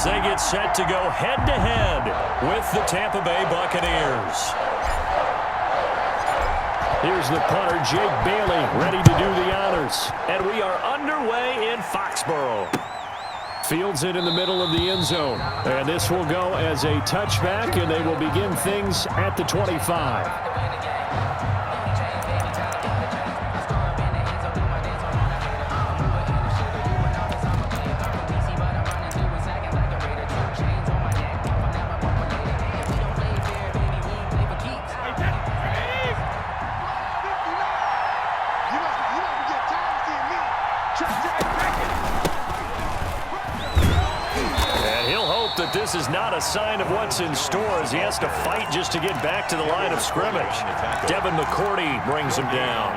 They get set to go head-to-head with the Tampa Bay Buccaneers. Here's the punter, Jake Bailey, ready to do the honors. And we are underway in Foxborough. Fields it in the middle of the end zone. And this will go as a touchback, and they will begin things at the 25. That this is not a sign of what's in store as he has to fight just to get back to the line of scrimmage. Devin McCourty brings him down.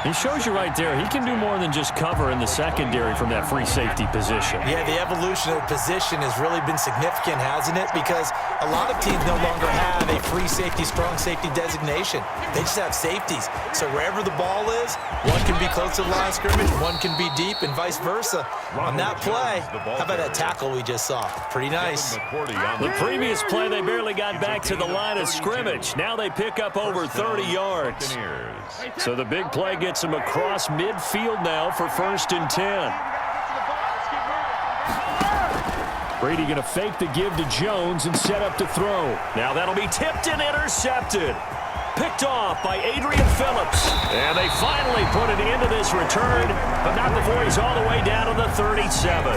He shows you right there, he can do more than just cover in the secondary from that free safety position. Yeah, the evolution of position has really been significant, hasn't it? Because a lot of teams no longer have a free safety, strong safety designation. They just have safeties. So wherever the ball is, one can be close to the line of scrimmage, one can be deep, and vice versa. On that play, how about that tackle we just saw? Pretty nice. The previous play, they barely got back to the line of scrimmage. Now they pick up over 30 yards. So the big play gets them across midfield now for 1st and 10. Brady going to fake the give to Jones and set up to throw. Now that'll be tipped and intercepted. Picked off by Adrian Phillips. And they finally put it into this return, but not before he's all the way down to the 37.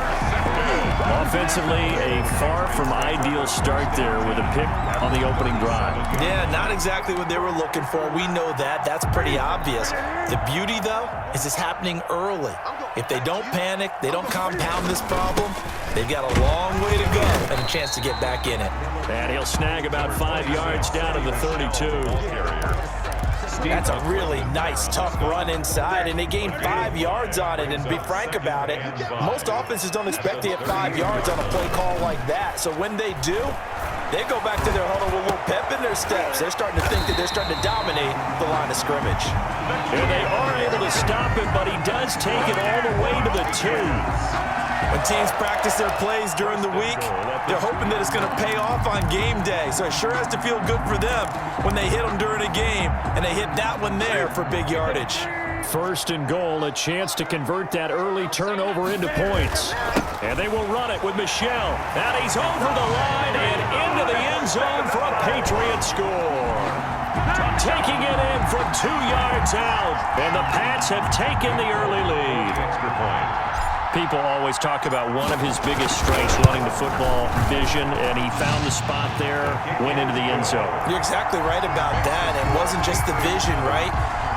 Offensively, a far from ideal start there with a pick on the opening drive. Yeah, not exactly what they were looking for. We know that. That's pretty obvious. The beauty, though, is it's happening early. If they don't panic, they don't compound this problem, they've got a long way to go and a chance to get back in it. And he'll snag about 5 yards down to the 32. That's a really nice, tough run inside, and they gained 5 yards on it. And to be frank about it, most offenses don't expect to get 5 yards on a play call like that. So when they do, they go back to their huddle with a little pep in their steps. They're starting to think that they're starting to dominate the line of scrimmage. And they are able to stop him, but he does take it all the way to the 2. When teams practice their plays during the week, they're hoping that it's going to pay off on game day. So it sure has to feel good for them when they hit them during a game, and they hit that one there for big yardage. 1st and goal, a chance to convert that early turnover into points. And they will run it with Michel. And he's over the line and into the end zone for a Patriots score. Taking it in from 2 yards out. And the Pats have taken the early lead. Extra point. People always talk about one of his biggest strengths, running the football, vision, and he found the spot there, went into the end zone. You're exactly right about that. It wasn't just the vision, right?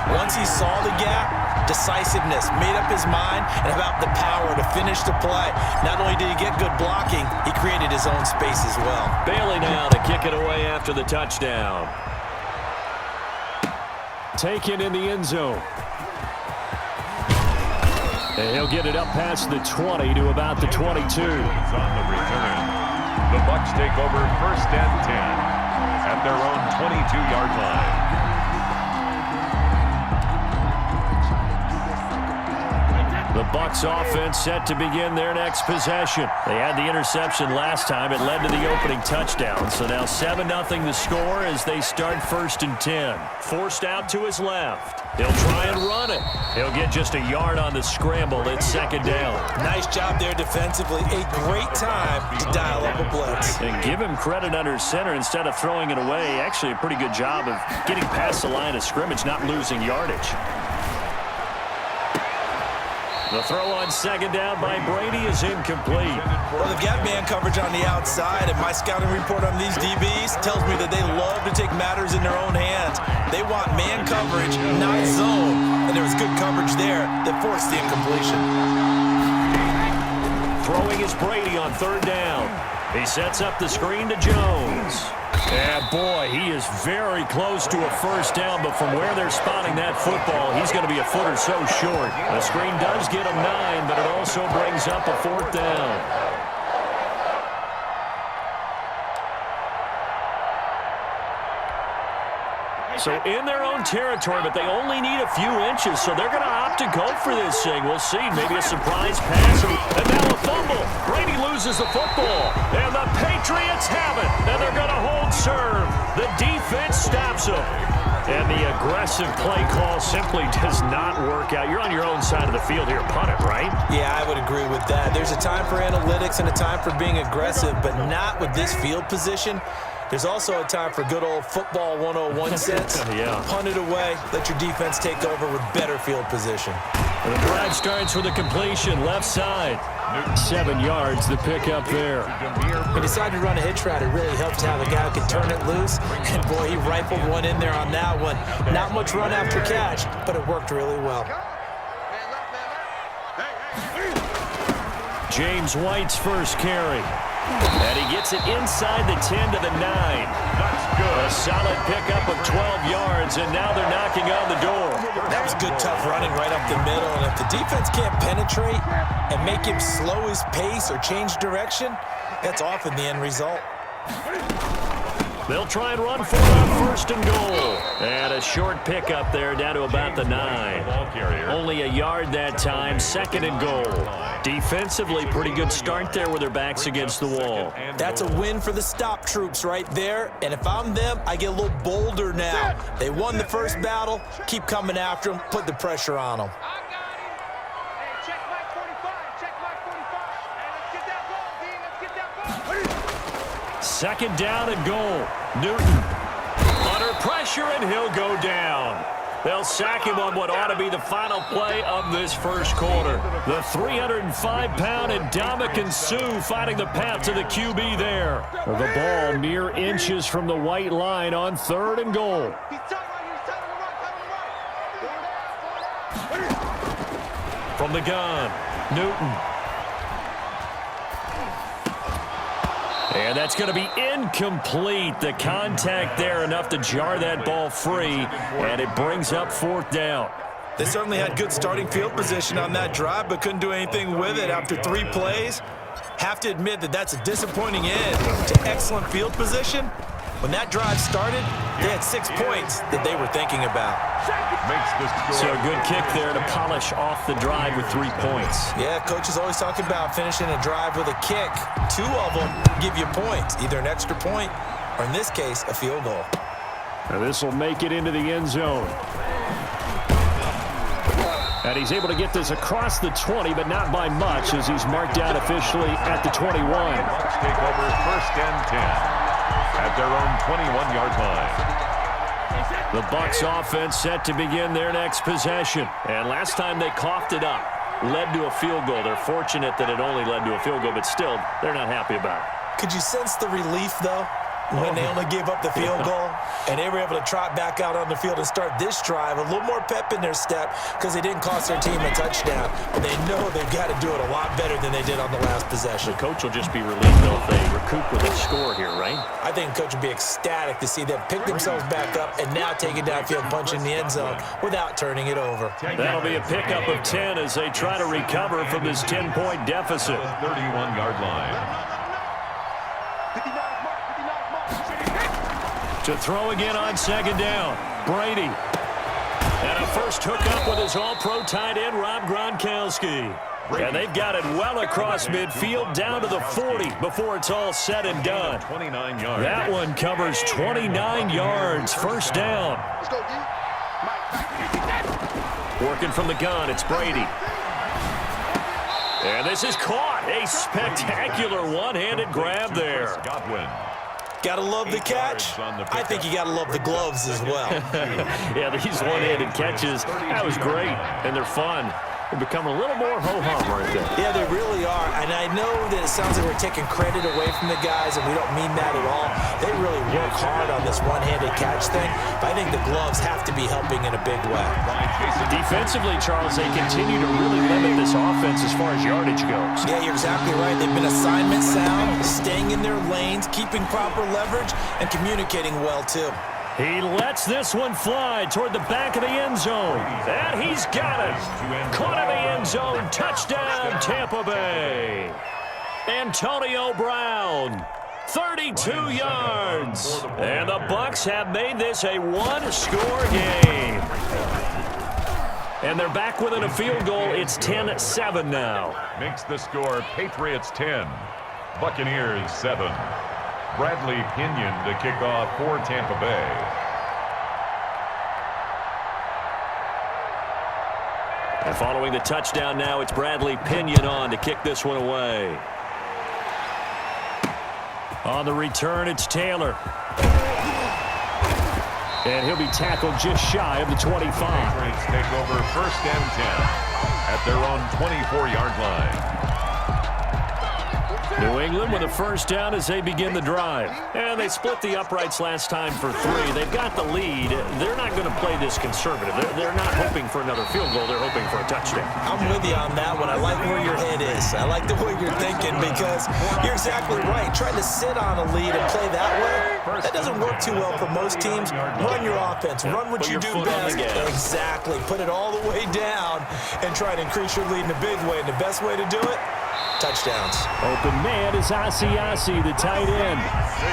Once he saw the gap, decisiveness, made up his mind, and about the power to finish the play. Not only did he get good blocking, he created his own space as well. Bailey now to kick it away after the touchdown. Taken in the end zone. And he'll get it up past the 20 to about the 22. On the return, the Bucs take over 1st and 10 at their own 22-yard line. The Bucs offense set to begin their next possession. They had the interception last time. It led to the opening touchdown. So now 7-0 the score as they start 1st and 10. Forced out to his left. He'll try and run it. He'll get just a yard on the scramble. It's 2nd down. Nice job there defensively. A great time to dial up a blitz. And give him credit under center instead of throwing it away. Actually a pretty good job of getting past the line of scrimmage, not losing yardage. The throw on 2nd down by Brady is incomplete. Well, they've got man coverage on the outside, and my scouting report on these DBs tells me that they love to take matters in their own hands. They want man coverage, not zone, and there was good coverage there that forced the incompletion. Throwing is Brady on 3rd down. He sets up the screen to Jones. And boy, he is very close to a 1st down, but from where they're spotting that football, he's going to be a foot or so short. The screen does get him 9, but it also brings up a 4th down. So in their own territory, but they only need a few inches, so they're going to opt to go for this thing. We'll see. Maybe a surprise pass. And now a fumble. Brady loses the football. And the Patriots have it. And they're going to hold serve. The defense stops them. And the aggressive play call simply does not work out. You're on your own side of the field here, punt it, right? Yeah, I would agree with that. There's a time for analytics and a time for being aggressive, but not with this field position. There's also a time for good old football 101 sense. Yeah. Punt it away. Let your defense take over with better field position. And the drive starts with a completion, left side. 7 yards, the pickup there. He decided to run a hitch route. It really helped to have a guy who can turn it loose. And, boy, he rifled one in there on that one. Not much run after catch, but it worked really well. James White's first carry. And he gets it inside the 10 to the 9. That's good. A solid pickup of 12 yards, and now they're knocking on the door. That was good, tough running right up the middle. And if the defense can't penetrate and make him slow his pace or change direction, that's often the end result. They'll try and run for it on first and goal. And a short pickup there down to about the 9. Only a yard that time, second and goal. Defensively, pretty good start there with their backs against the wall. That's a win for the stop troops right there. And if I'm them, I get a little bolder now. They won the first battle. Keep coming after them. Put the pressure on them. Second down and goal. Newton under pressure, and he'll go down. They'll sack him on what ought to be the final play of this first quarter. The 305-pound Ndamukong Suh finding the path to the QB there. The ball mere inches from the white line on third and goal. From the gun, Newton. And that's going to be incomplete. The contact there enough to jar that ball free, and it brings up fourth down. They certainly had good starting field position on that drive, but couldn't do anything with it after 3 plays. Have to admit that that's a disappointing end to excellent field position. When that drive started, they had 6 points that they were thinking about. So a good kick there to polish off the drive with 3 points. Yeah, coaches always talk about finishing a drive with a kick. 2 of them give you points, either an extra point or, in this case, a field goal. Now this will make it into the end zone. And he's able to get this across the 20, but not by much, as he's marked out officially at the 21. Bucks take over first and 10 at their own 21-yard line. The Bucs offense set to begin their next possession. And last time they coughed it up, led to a field goal. They're fortunate that it only led to a field goal, but still, they're not happy about it. Could you sense the relief, though, when they only gave up the field goal and they were able to trot back out on the field and start this drive? A little more pep in their step because they didn't cost their team a touchdown. And they know they've got to do it a lot better than they did on the last possession. The coach will just be relieved, though, if they recoup with a score here, right? I think the coach would be ecstatic to see them pick themselves back up and now take it downfield, punch in the end zone without turning it over. That'll be a pickup of 10 as they try to recover from this 10-point deficit. 31-yard line. To throw again on second down, Brady. And a first hookup with his all-pro tight end, Rob Gronkowski. And they've got it well across midfield down to the 40 before it's all said and done. 29 yards. That one covers 29 yards, first down. Working from the gun, it's Brady. And this is caught. A spectacular one-handed grab there. Godwin. Gotta love the catch. I think you gotta love the gloves as well. Yeah, these one-handed catches, that was great, and they're fun. They become a little more ho-hum right there. Yeah, they really are. And I know that it sounds like we're taking credit away from the guys, and we don't mean that at all. They really work hard on this one-handed catch thing, but I think the gloves have to be helping in a big way. Defensively, Charles, they continue to really limit this offense as far as yardage goes. Yeah, you're exactly right. They've been assignment sound, staying in their lanes, keeping proper leverage, and communicating well, too. He lets this one fly toward the back of the end zone. And he's got it. Caught in the end zone. Touchdown, Tampa Bay. Antonio Brown. 32 yards. And the Bucs have made this a one-score game. And they're back within a field goal. It's 10-7 now. Makes the score Patriots 10, Buccaneers 7. Bradley Pinion to kick off for Tampa Bay. And following the touchdown now, it's Bradley Pinion on to kick this one away. On the return, it's Taylor. And he'll be tackled just shy of the 25. Patriots take over 1st and 10 at their own 24-yard line. New England with a first down as they begin the drive. And they split the uprights last time for 3. They've got the lead. They're not going to play this conservative. They're not hoping for another field goal. They're hoping for a touchdown. I'm with you on that one. I like where your head is. I like the way you're thinking because you're exactly right. Trying to sit on a lead and play that way, that doesn't work too well for most teams. Run your offense. Run what you do best. Exactly. Put it all the way down and try to increase your lead in a big way. And the best way to do it, touchdowns. Open man is Asiasi, the tight end.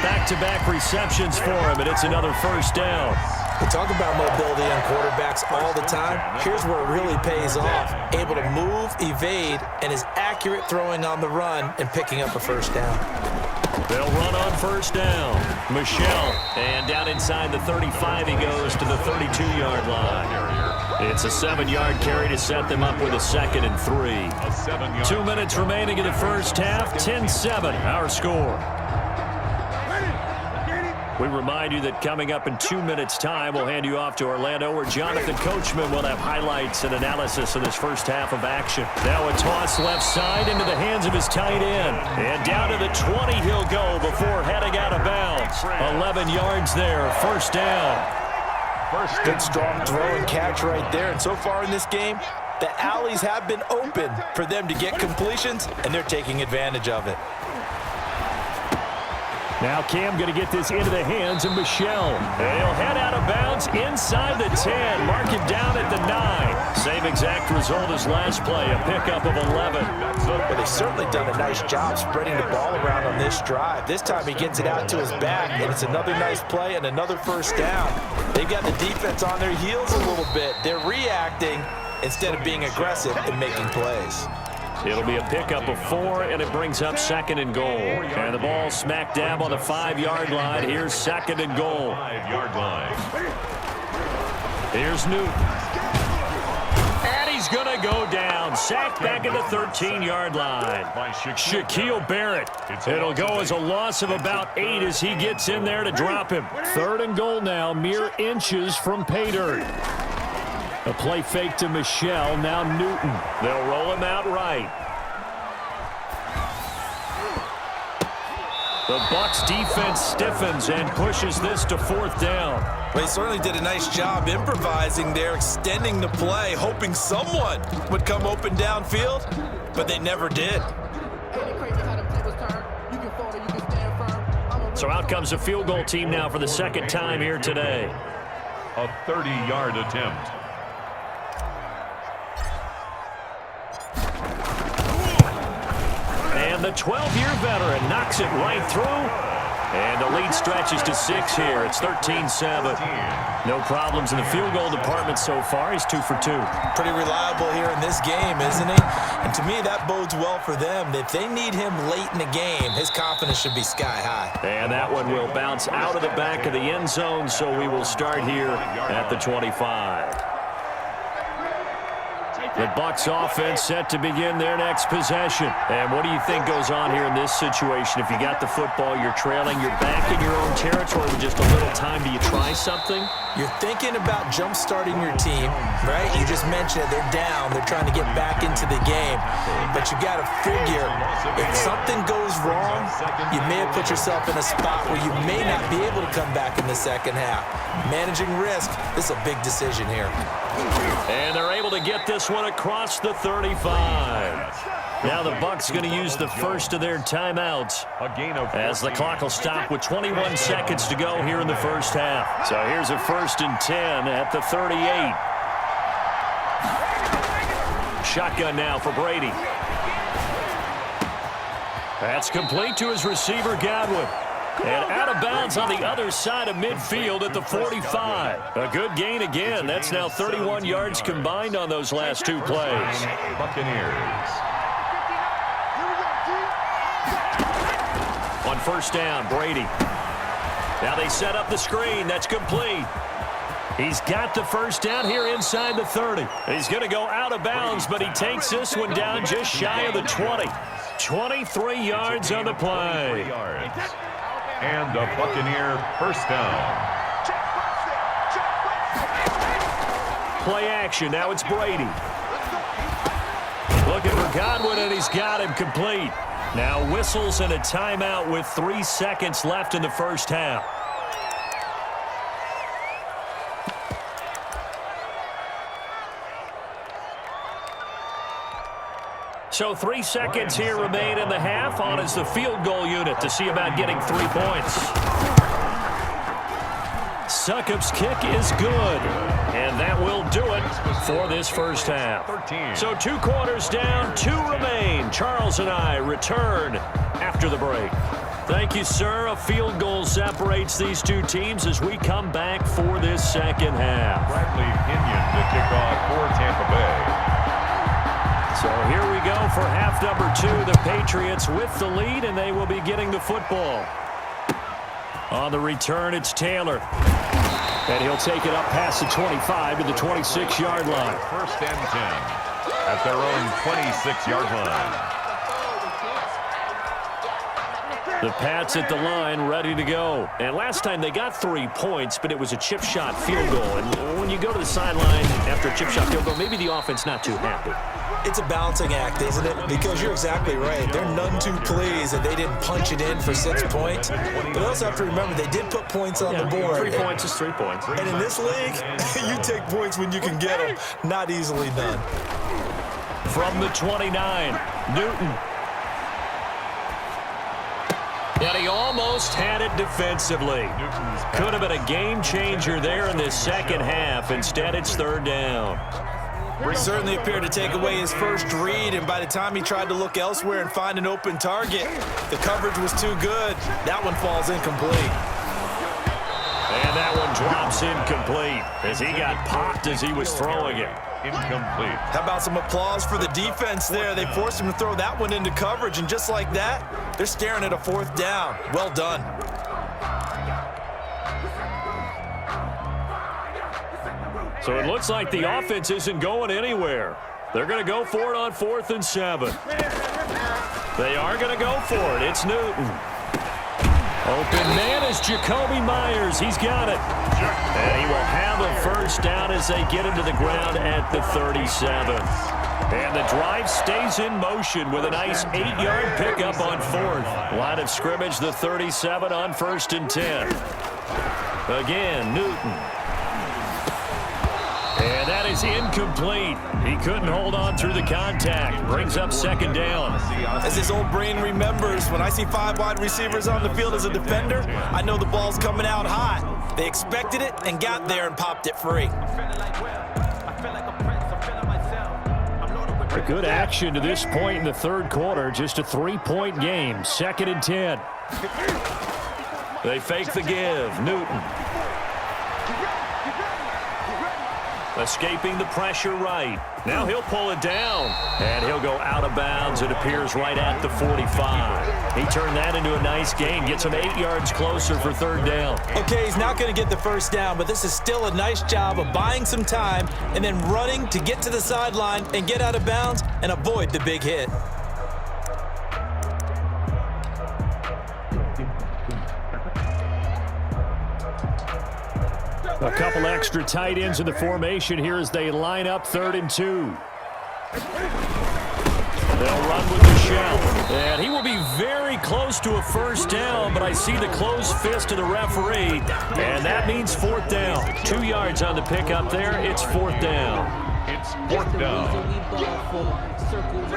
Back-to-back receptions for him, and it's another first down. We talk about mobility on quarterbacks all the time. Here's where it really pays off. Able to move, evade, and is accurate throwing on the run and picking up a first down. They'll run on first down. Michelle, and down inside the 35 he goes to the 32-yard line. It's a 7-yard carry to set them up with a 2nd and 3. 2 minutes remaining in the first half. 10-7, our score. We remind you that coming up in 2 minutes' time, we'll hand you off to Orlando, where Jonathan Coachman will have highlights and analysis of this first half of action. Now a toss left side into the hands of his tight end. And down to the 20 he'll go before heading out of bounds. 11 yards there, first down. Good, strong throw and catch right there. And so far in this game, the alleys have been open for them to get completions, and they're taking advantage of it. Now Cam going to get this into the hands of Michelle. And he'll head out of bounds inside the 10. Mark it down at the 9. Same exact result as last play, a pickup of 11. Well, they've certainly done a nice job spreading the ball around on this drive. This time he gets it out to his back, and it's another nice play and another first down. They've got the defense on their heels a little bit. They're reacting instead of being aggressive and making plays. It'll be a pickup of 4, and it brings up 2nd and goal. And the ball smack dab on the 5-yard line. Here's 2nd and goal. 5-yard line. Here's Newton. And he's going to go down. Sacked back at the 13-yard line. Shaquille Barrett. It'll go as a loss of about 8 as he gets in there to drop him. 3rd and goal now, mere inches from pay dirt. A play fake to Michelle, now Newton. They'll roll him out right. The Bucs defense stiffens and pushes this to 4th down. They certainly did a nice job improvising there, extending the play, hoping someone would come open downfield, but they never did. So out comes the field goal team now for the 2nd time here today. A 30-yard attempt. And the 12-year veteran knocks it right through. And the lead stretches to 6 here. It's 13-7. No problems in the field goal department so far. He's 2 for 2. Pretty reliable here in this game, isn't he? And to me, that bodes well for them. If they need him late in the game, his confidence should be sky high. And that one will bounce out of the back of the end zone, so we will start here at the 25. The Bucs offense set to begin their next possession. And what do you think goes on here in this situation? If you got the football, you're trailing, you're back in your own territory with just a little time. Do you try something? You're thinking about jump-starting your team, right? You just mentioned it. They're down. They're trying to get back into the game. But you got to figure, if something goes wrong, you may have put yourself in a spot where you may not be able to come back in the second half. Managing risk, this is a big decision here. And they're able to get this one across the 35. Now the Bucs going to use the first of their timeouts as the clock will stop with 21 seconds to go here in the first half. So here's a 1st and 10 at the 38. Shotgun now for Brady. That's complete to his receiver, Godwin. And out of bounds on the other side of midfield at the 45. A good gain again. That's now 31 yards combined on those last two plays. Buccaneers. On first down, Brady. Now they set up the screen. That's complete. He's got the first down here inside the 30. He's going to go out of bounds, but he takes this one down just shy of the 20. 23 yards on the play. And a Buccaneer first down. Play action. Now it's Brady. Looking for Godwin, and he's got him complete. Now whistles and a timeout with 3 seconds left in the first half. So 3 seconds here remain in the half. On is the field goal unit to see about getting 3 points. Succop's kick is good. And that will do it for this first half. So 2 quarters down, 2 remain. Charles and I return after the break. Thank you, sir. A field goal separates these two teams as we come back for this second half. Bradley Pinion to kick off for Tampa Bay. So here we go for half number 2. The Patriots with the lead, and they will be getting the football. On the return, it's Taylor. And he'll take it up past the 25 to the 26-yard line. First and 10 at their own 26-yard line. The Pats at the line, ready to go. And last time they got 3 points, but it was a chip shot field goal. And when you go to the sideline after a chip shot field goal, maybe the offense not too happy. It's a balancing act, isn't it? Because you're exactly right. They're none too pleased that they didn't punch it in for 6 points. But you also have to remember they did put points on the board. 3 points is 3 points. And in this league, you take points when you can get them. Not easily done. From the 29, Newton. And he almost had it defensively. Could have been a game changer there in this second half. Instead, it's third down. Certainly appeared to take away his first read, and by the time he tried to look elsewhere and find an open target, the coverage was too good. That one falls incomplete. And that one drops incomplete as he got popped as he was throwing it. Incomplete. How about some applause for the defense there? They forced him to throw that one into coverage, and just like that, they're staring at a 4th down. Well done. So it looks like the offense isn't going anywhere. They're going to go for it on 4th and 7. They are going to go for it. It's Newton. Open man is Jacoby Myers. He's got it. And he will have a first down as they get into the ground at the 37. And the drive stays in motion with a nice 8-yard pickup on 4th. Line of scrimmage, the 37 on 1st and 10. Again, Newton. And that is incomplete. He couldn't hold on through the contact. Brings up 2nd down. As his old brain remembers, when I see 5 wide receivers on the field as a defender, I know the ball's coming out hot. They expected it and got there and popped it free. A good action to this point in the 3rd quarter. Just a 3-point game. 2nd and 10. They fake the give. Newton. Escaping the pressure right. Now he'll pull it down. And he'll go out of bounds. It appears right at the 45. He turned that into a nice gain. Gets him 8 yards closer for 3rd down. Okay, he's not going to get the first down, but this is still a nice job of buying some time and then running to get to the sideline and get out of bounds and avoid the big hit. A couple extra tight ends in the formation here as they line up 3rd and 2. They'll run with Michel. And he will be very close to a first down, but I see the closed fist of the referee. And that means 4th down. 2 yards on the pickup there. It's 4th down. It's 4th down.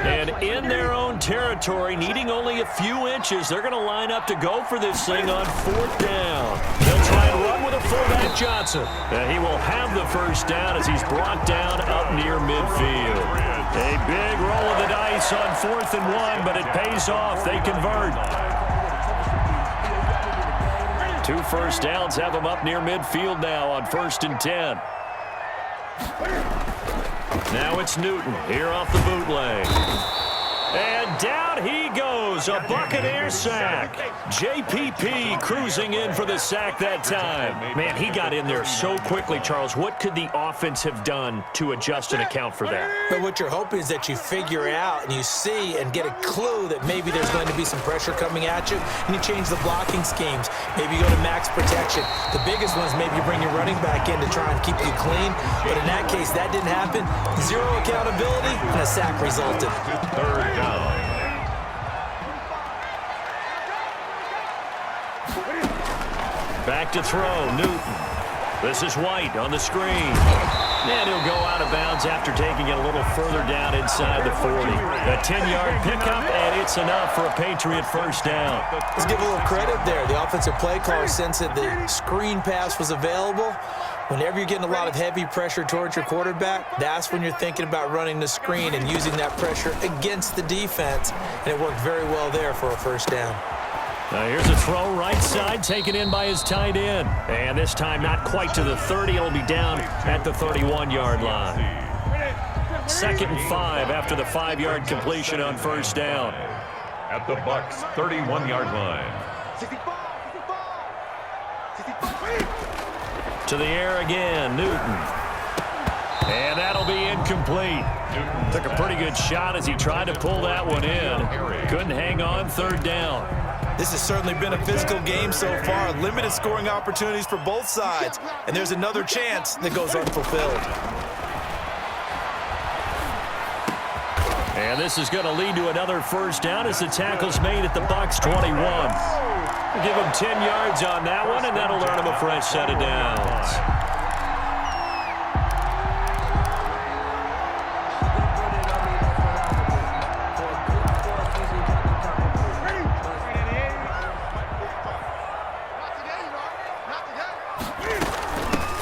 And in their own territory, needing only a few inches, they're going to line up to go for this thing on 4th down. They'll try and run with a fullback Johnson. And he will have the first down as he's brought down up near midfield. A big roll of the dice on 4th and 1, but it pays off. They convert. 2 first downs have them up near midfield now on 1st and 10. Now it's Newton here off the bootleg. And down he goes, a Buccaneer sack. JPP cruising in for the sack that time. Man, he got in there so quickly, Charles. What could the offense have done to adjust and account for that? But what you're hoping is that you figure out and you see and get a clue that maybe there's going to be some pressure coming at you, and you change the blocking schemes. Maybe you go to max protection. The biggest one is maybe you bring your running back in to try and keep you clean. But in that case, that didn't happen. Zero accountability, and a sack resulted. 3rd down. Back to throw, Newton. This is White on the screen. And he'll go out of bounds after taking it a little further down inside the 40. A 10-yard pickup, and it's enough for a Patriot first down. Let's give a little credit there. The offensive play caller sensed that the screen pass was available. Whenever you're getting a lot of heavy pressure towards your quarterback, that's when you're thinking about running the screen and using that pressure against the defense. And it worked very well there for a first down. Now here's a throw right side taken in by his tight end. And this time not quite to the 30. It'll be down at the 31-yard line. 2nd and 5 after the 5-yard completion on first down. At the Bucs' 31-yard line. To the air again, Newton. And that'll be incomplete. Took a pretty good shot as he tried to pull that one in. Couldn't hang on, 3rd down. This has certainly been a physical game so far. Limited scoring opportunities for both sides. And there's another chance that goes unfulfilled. And this is going to lead to another first down as the tackle's made at the Bucs' 21. Give him 10 yards on that one, and that'll earn him a fresh set of downs.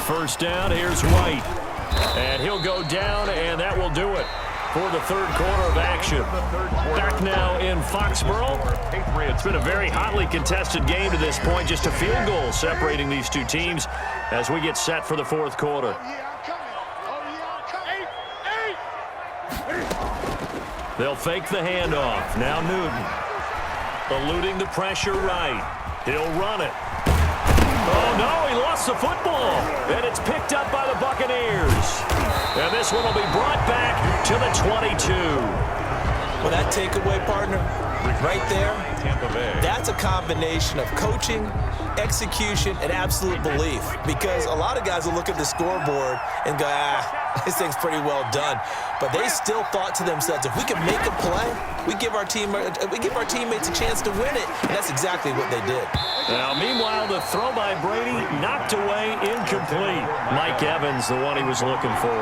First down, here's White. And he'll go down, and that will do it for the 3rd quarter of action. Back now in Foxborough. It's been a very hotly contested game to this point. Just a field goal separating these two teams as we get set for the 4th quarter. They'll fake the handoff. Now Newton. Eluding the pressure right. He'll run it. Oh, no, he lost the football. And it's picked up by the Buccaneers. And this one will be brought back to the 22. Well, that takeaway, partner, right there, that's a combination of coaching, execution, and absolute belief. Because a lot of guys will look at the scoreboard and go, this thing's pretty well done. But they still thought to themselves, if we can make a play, we give our teammates a chance to win it. And that's exactly what they did. Now, meanwhile, the throw by Brady knocked away, incomplete. Mike Evans, the one he was looking for.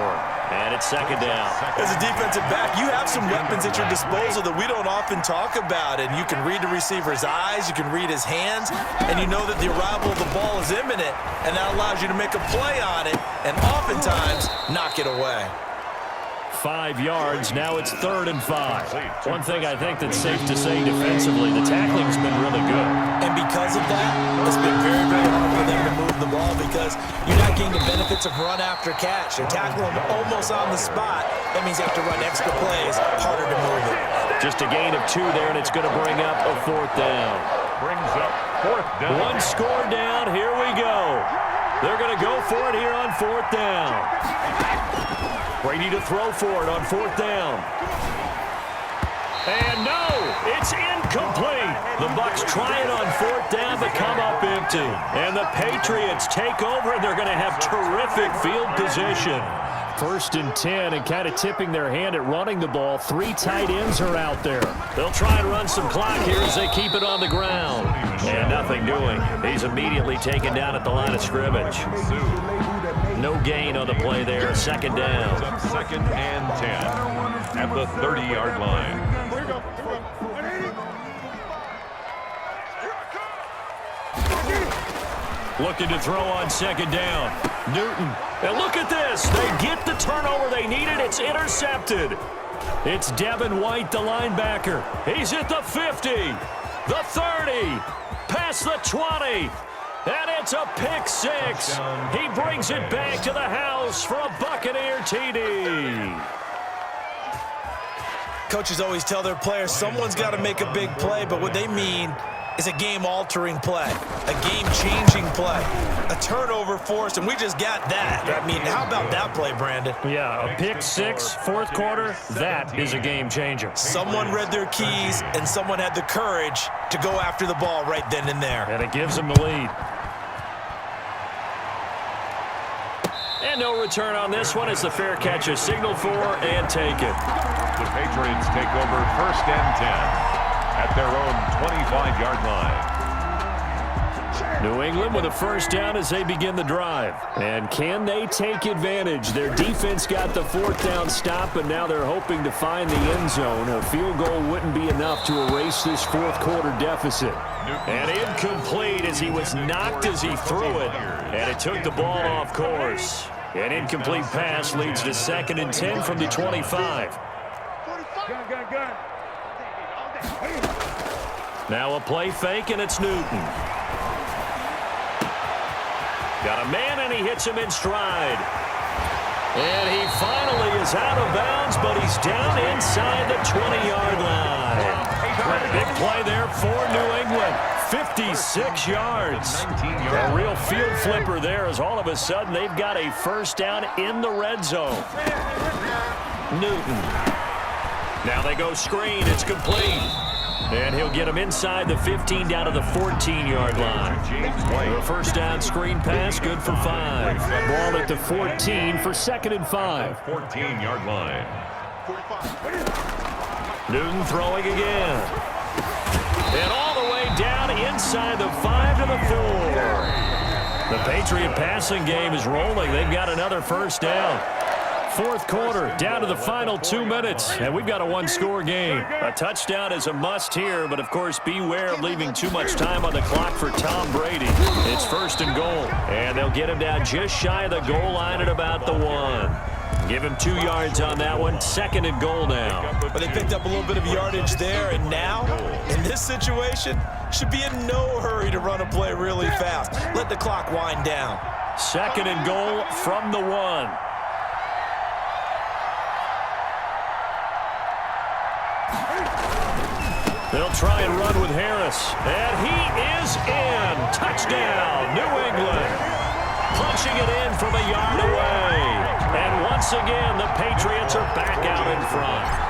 And it's 2nd down. As a defensive back, you have some weapons at your disposal that we don't often talk about. And you can read the receiver's eyes, you can read his hands, and you know that the arrival of the ball is imminent. And that allows you to make a play on it and oftentimes knock it away. 5 yards. Now it's 3rd and 5. One thing I think that's safe to say defensively, the tackling's been really good. And because of that, it's been very, very hard for them to move the ball because you're not getting the benefits of run after catch. They're tackling them almost on the spot. That means you have to run extra plays, harder to move it. Just a gain of 2 there, and it's going to bring up a 4th down. Brings up 4th down. One score down. Here we go. They're going to go for it here on 4th down. Brady to throw for it on 4th down. And no, it's incomplete. The Bucs try it on 4th down but come up empty. And the Patriots take over, and they're going to have terrific field position. 1st and 10, and kind of tipping their hand at running the ball. 3 tight ends are out there. They'll try and run some clock here as they keep it on the ground. And nothing doing. He's immediately taken down at the line of scrimmage. No gain on the play there. 2nd down. 2nd and 10 at the 30-yard line. Looking to throw on 2nd down. Newton. And look at this. They get the turnover they needed. It's intercepted. It's Devin White, the linebacker. He's at the 50, the 30, past the 20. And it's a pick six. He brings it back to the house for a Buccaneer TD. Coaches always tell their players someone's got to make a big play, but what they mean is a game-altering play, a game-changing play, a turnover force, and we just got that. I mean, how about that play, Brandon? Yeah, a pick six, fourth quarter, that is a game changer. Someone read their keys, and someone had the courage to go after the ball right then and there. And it gives them the lead. And no return on this one as the fair catch is signaled for and taken. The Patriots take over 1st and 10 at their own 25-yard line. New England with a first down as they begin the drive. And can they take advantage? Their defense got the fourth down stop, and now they're hoping to find the end zone. A field goal wouldn't be enough to erase this fourth quarter deficit. And incomplete as he was knocked as he threw it. And it took the ball off course. An incomplete pass leads to 2nd and 10 from the 25. Now a play fake, and it's Newton. Got a man, and he hits him in stride. And he finally is out of bounds, but he's down inside the 20-yard line. Big play there for New England. 56 yards. A real field flipper there as all of a sudden they've got a first down in the red zone. Newton. Now they go screen. It's complete. And he'll get him inside the 15 down to the 14-yard line. A first down screen pass, good for 5. Ball at the 14 for 2nd and 5. 14-yard line. Newton throwing again. And all the way down inside the 5 to the 4. The Patriot passing game is rolling. They've got another first down. Fourth quarter, down to the final 2 minutes, and we've got a one-score game. A touchdown is a must here, but of course beware of leaving too much time on the clock for Tom Brady. It's 1st and goal, and they'll get him down just shy of the goal line at about the 1. Give him 2 yards on that one. 2nd and goal now. But they picked up a little bit of yardage there, and now, in this situation, should be in no hurry to run a play really fast. Let the clock wind down. 2nd and goal from the 1. They'll try and run with Harris. And he is in. Touchdown, New England. Punching it in from a yard away. And once again, the Patriots are back out in front.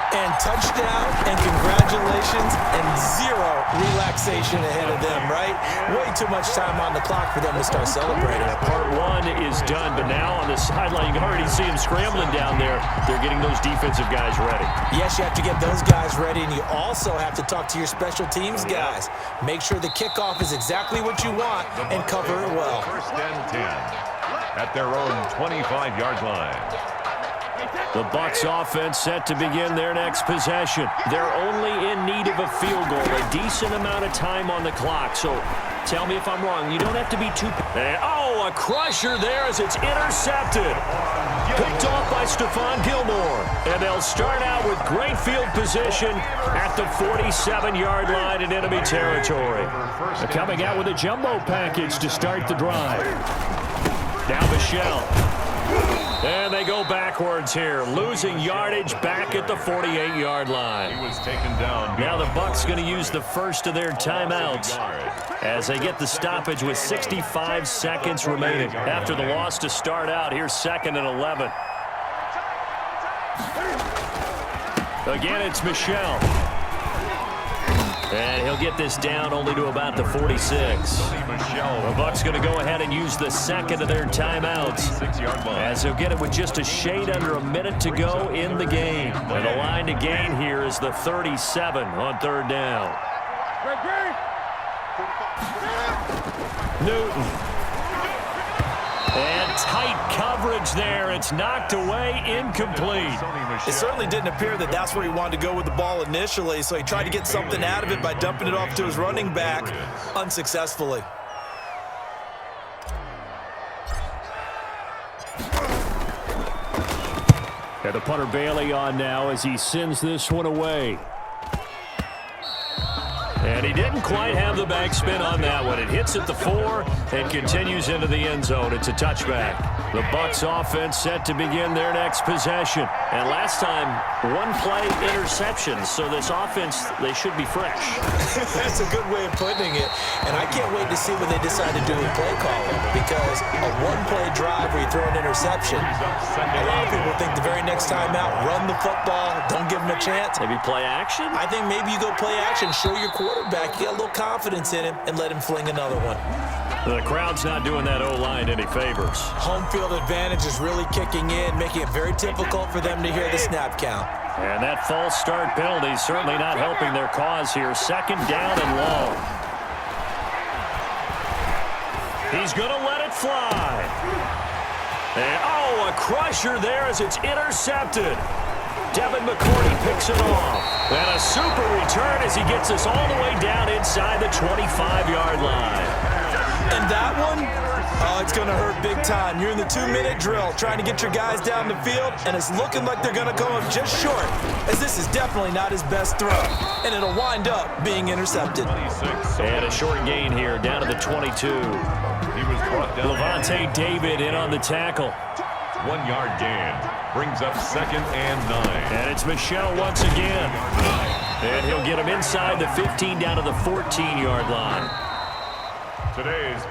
And touchdown, and congratulations, and 0 relaxation ahead of them, right? Way too much time on the clock for them to start celebrating. Part 1 is done, but now on the sideline, you can already see them scrambling down there. They're getting those defensive guys ready. Yes, you have to get those guys ready, and you also have to talk to your special teams guys. Make sure the kickoff is exactly what you want and cover it well. 1st and 10 at their own 25-yard line. The Bucs offense set to begin their next possession. They're only in need of a field goal, a decent amount of time on the clock. So tell me if I'm wrong. You don't have to be too... Oh, a crusher there as it's intercepted. Picked off by Stephon Gilmore. And they'll start out with great field position at the 47-yard line in enemy territory. They're coming out with a jumbo package to start the drive. Now Michelle. And they go backwards here, losing yardage back at the 48-yard line. He was taken down. Now the Bucs going to use the first of their timeouts as they get the stoppage with 65 seconds remaining. After the loss to start out, here's 2nd and 11. Again, it's Michelle. And he'll get this down only to about the 46. The Bucs going to go ahead and use the second of their timeouts as they'll get it with just a shade under a minute to go in the game. And the line to gain here is the 37 on 3rd down. Newton. And tight coverage there. It's knocked away, incomplete. It certainly didn't appear that that's where he wanted to go with the ball initially, so he tried to get something out of it by dumping it off to his running back unsuccessfully. Got the punter Bailey on now as he sends this one away. And he didn't quite have the backspin on that one. It hits at the 4 and continues into the end zone. It's a touchback. The Bucs offense set to begin their next possession. And last time, one-play interception. So this offense, they should be fresh. That's a good way of putting it. And I can't wait to see what they decide to do with play calling. Because a one-play drive where you throw an interception, a lot of people think the very next time out, run the football, don't give them a chance. Maybe play action? I think maybe you go play action, show your quarterback, get a little confidence in him, and let him fling another one. The crowd's not doing that O-line any favors. Home field advantage is really kicking in, making it very difficult for them to hear the snap count. And that false start penalty is certainly not helping their cause here. Second down and long. He's going to let it fly. And, oh, a crusher there as it's intercepted. Devin McCourty picks it off. And a super return as he gets us all the way down inside the 25-yard line. And that one, oh, it's going to hurt big time. You're in the 2-minute drill trying to get your guys down the field, and it's looking like they're going to come up just short, as this is definitely not his best throw, and it'll wind up being intercepted. And a short gain here, down to the 22. He was brought down. Levante David in on the tackle. 1-yard gain. Brings up 2nd and 9. And it's Michel once again. And he'll get him inside the 15 down to the 14-yard line. Today's